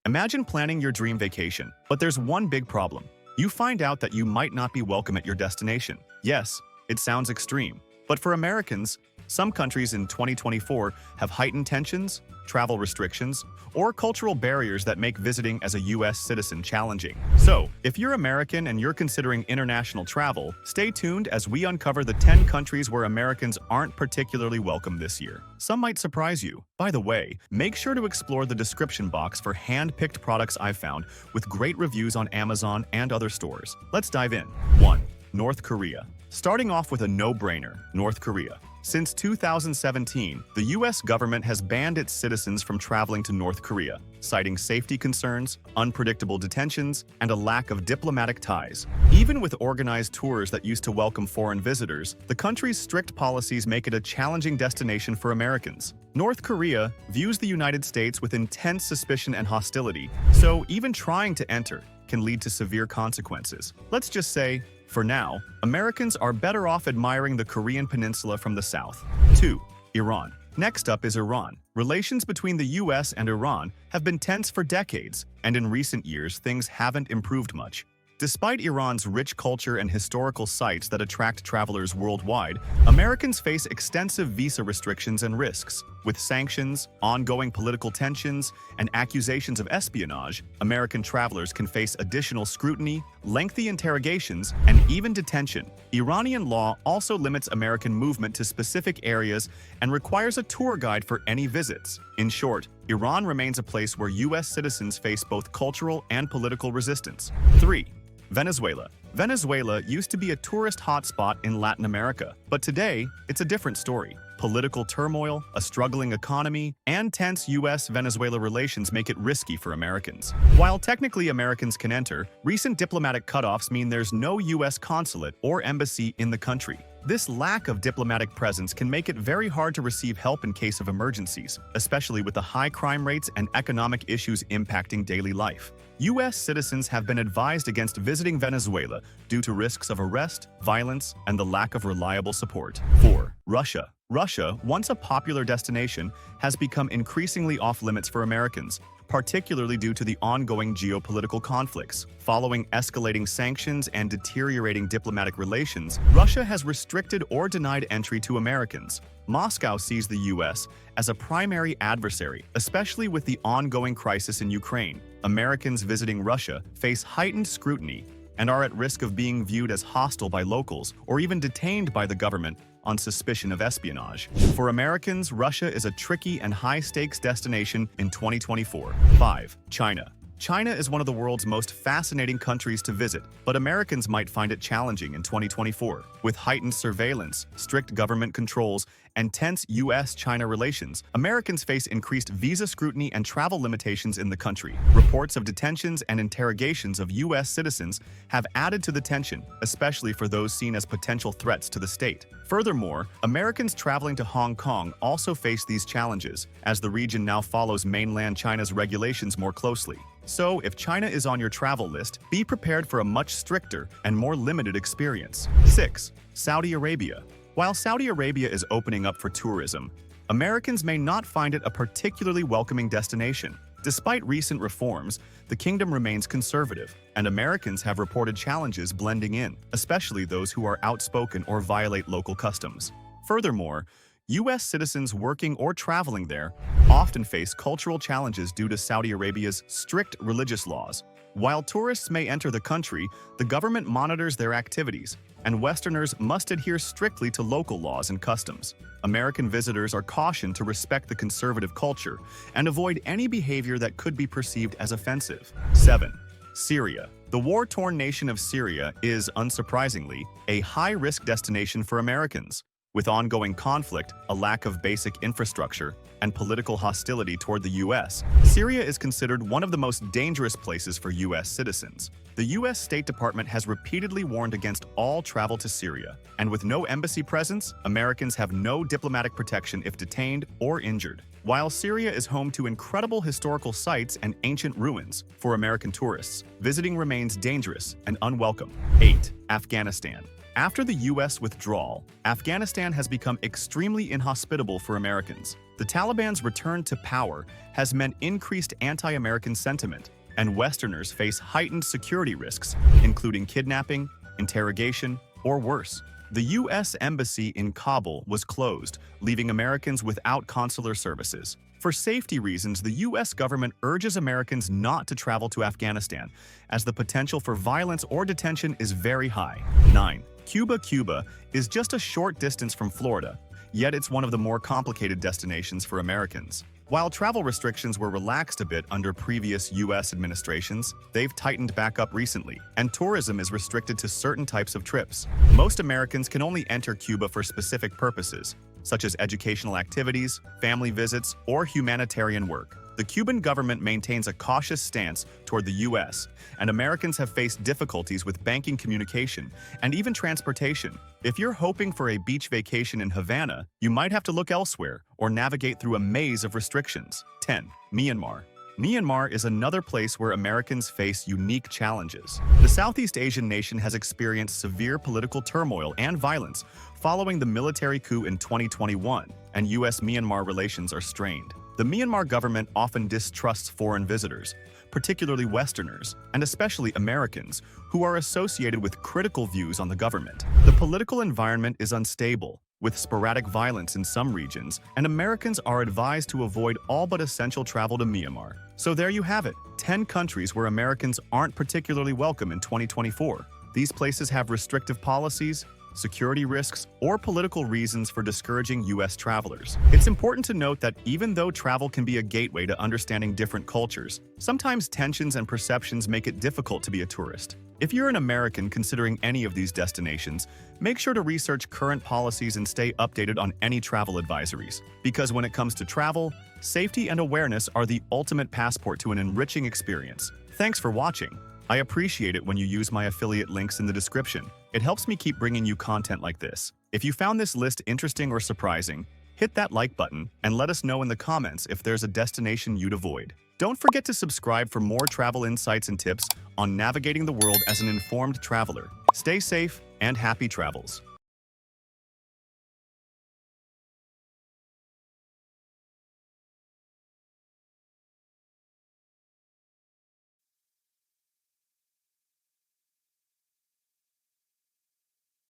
Imagine planning your dream vacation, but there's one big problem. You find out that you might not be welcome at your destination. Yes, it sounds extreme, but for Americans, some countries in 2024 have heightened tensions, travel restrictions, or cultural barriers that make visiting as a U.S. citizen challenging. So, if you're American and you're considering international travel, stay tuned as we uncover the 10 countries where Americans aren't particularly welcome this year. Some might surprise you. By the way, make sure to explore the description box for hand-picked products I've found with great reviews on Amazon and other stores. Let's dive in. 1. North Korea. Starting off with a no-brainer, North Korea. Since 2017, the U.S. government has banned its citizens from traveling to North Korea, citing safety concerns, unpredictable detentions, and a lack of diplomatic ties. Even with organized tours that used to welcome foreign visitors, the country's strict policies make it a challenging destination for Americans. North Korea views the United States with intense suspicion and hostility, so even trying to enter can lead to severe consequences. Let's just say, for now, Americans are better off admiring the Korean peninsula from the south. 2. Iran. Next up is Iran. Relations between the U.S. and Iran have been tense for decades, and in recent years things haven't improved much. Despite Iran's rich culture and historical sites that attract travelers worldwide, Americans face extensive visa restrictions and risks. With sanctions, ongoing political tensions, and accusations of espionage, American travelers can face additional scrutiny, lengthy interrogations, and even detention. Iranian law also limits American movement to specific areas and requires a tour guide for any visits. In short, Iran remains a place where U.S. citizens face both cultural and political resistance. 3. Venezuela. Venezuela used to be a tourist hotspot in Latin America, but today, it's a different story. Political turmoil, a struggling economy, and tense U.S.-Venezuela relations make it risky for Americans. While technically Americans can enter, recent diplomatic cutoffs mean there's no U.S. consulate or embassy in the country. This lack of diplomatic presence can make it very hard to receive help in case of emergencies, especially with the high crime rates and economic issues impacting daily life. U.S. citizens have been advised against visiting Venezuela due to risks of arrest, violence, and the lack of reliable support. 4. Russia. Russia, once a popular destination, has become increasingly off-limits for Americans, particularly due to the ongoing geopolitical conflicts. Following escalating sanctions and deteriorating diplomatic relations, Russia has restricted or denied entry to Americans. Moscow sees the U.S. as a primary adversary, especially with the ongoing crisis in Ukraine. Americans visiting Russia face heightened scrutiny and are at risk of being viewed as hostile by locals or even detained by the government on suspicion of espionage. For Americans, Russia is a tricky and high-stakes destination in 2024. 5. China. China is one of the world's most fascinating countries to visit, but Americans might find it challenging in 2024. With heightened surveillance, strict government controls, and tense U.S.-China relations, Americans face increased visa scrutiny and travel limitations in the country. Reports of detentions and interrogations of U.S. citizens have added to the tension, especially for those seen as potential threats to the state. Furthermore, Americans traveling to Hong Kong also face these challenges, as the region now follows mainland China's regulations more closely. So, if China is on your travel list, be prepared for a much stricter and more limited experience. 6. Saudi Arabia. While Saudi Arabia is opening up for tourism, Americans may not find it a particularly welcoming destination. Despite recent reforms, the kingdom remains conservative, and Americans have reported challenges blending in, especially those who are outspoken or violate local customs. Furthermore, U.S. citizens working or traveling there often face cultural challenges due to Saudi Arabia's strict religious laws. While tourists may enter the country, the government monitors their activities, and Westerners must adhere strictly to local laws and customs. American visitors are cautioned to respect the conservative culture and avoid any behavior that could be perceived as offensive. 7. Syria. The war-torn nation of Syria is, unsurprisingly, a high-risk destination for Americans. With ongoing conflict, a lack of basic infrastructure, and political hostility toward the U.S., Syria is considered one of the most dangerous places for U.S. citizens. The U.S. State Department has repeatedly warned against all travel to Syria, and with no embassy presence, Americans have no diplomatic protection if detained or injured. While Syria is home to incredible historical sites and ancient ruins, for American tourists, visiting remains dangerous and unwelcome. 8. Afghanistan. After the U.S. withdrawal, Afghanistan has become extremely inhospitable for Americans. The Taliban's return to power has meant increased anti-American sentiment, and Westerners face heightened security risks, including kidnapping, interrogation, or worse. The U.S. Embassy in Kabul was closed, leaving Americans without consular services. For safety reasons, the U.S. government urges Americans not to travel to Afghanistan, as the potential for violence or detention is very high. 9. Cuba. Cuba is just a short distance from Florida, yet it's one of the more complicated destinations for Americans. While travel restrictions were relaxed a bit under previous U.S. administrations, they've tightened back up recently, and tourism is restricted to certain types of trips. Most Americans can only enter Cuba for specific purposes, such as educational activities, family visits, or humanitarian work. The Cuban government maintains a cautious stance toward the U.S., and Americans have faced difficulties with banking communication and even transportation. If you're hoping for a beach vacation in Havana, you might have to look elsewhere or navigate through a maze of restrictions. 10. Myanmar. Myanmar is another place where Americans face unique challenges. The Southeast Asian nation has experienced severe political turmoil and violence following the military coup in 2021, and U.S.-Myanmar relations are strained. The Myanmar government often distrusts foreign visitors, particularly Westerners, and especially Americans, who are associated with critical views on the government. The political environment is unstable, with sporadic violence in some regions, and Americans are advised to avoid all but essential travel to Myanmar. So there you have it, 10 countries where Americans aren't particularly welcome in 2024. These places have restrictive policies, security risks, or political reasons for discouraging U.S. travelers. It's important to note that even though travel can be a gateway to understanding different cultures, sometimes tensions and perceptions make it difficult to be a tourist. If you're an American considering any of these destinations, make sure to research current policies and stay updated on any travel advisories. Because when it comes to travel, safety and awareness are the ultimate passport to an enriching experience. Thanks for watching. I appreciate it when you use my affiliate links in the description. It helps me keep bringing you content like this. If you found this list interesting or surprising, hit that like button and let us know in the comments if there's a destination you'd avoid. Don't forget to subscribe for more travel insights and tips on navigating the world as an informed traveler. Stay safe and happy travels.